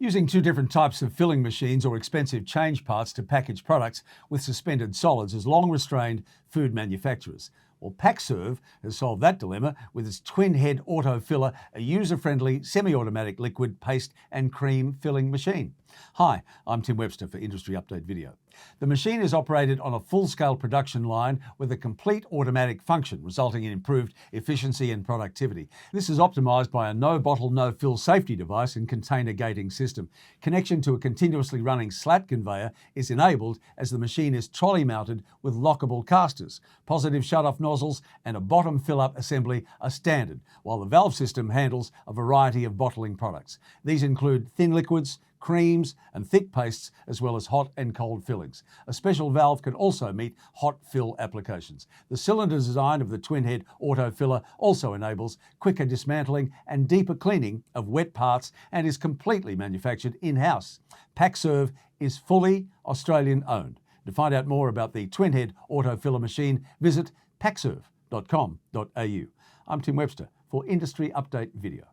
Using two different types of filling machines or expensive change parts to package products with suspended solids has long restrained food manufacturers. Well, Packserv has solved that dilemma with its twin-head auto filler, a user-friendly semi-automatic liquid, paste and cream filling machine. Hi, I'm Tim Webster for Industry Update Video. The machine is operated on a full-scale production line with a complete automatic function, resulting in improved efficiency and productivity. This is optimised by a no-bottle, no-fill safety device and container gating system. Connection to a continuously running slat conveyor is enabled as the machine is trolley-mounted with lockable casters. Positive shut-off nozzles and a bottom fill-up assembly are standard, while the valve system handles a variety of bottling products. These include thin liquids, creams and thick pastes, as well as hot and cold fillings. A special valve can also meet hot fill applications. The cylinder design of the twin-head auto filler also enables quicker dismantling and deeper cleaning of wet parts and is completely manufactured in-house. Packserv is fully Australian owned. To find out more about the twin-head auto filler machine, visit packserv.com.au. I'm Tim Webster for Industry Update Video.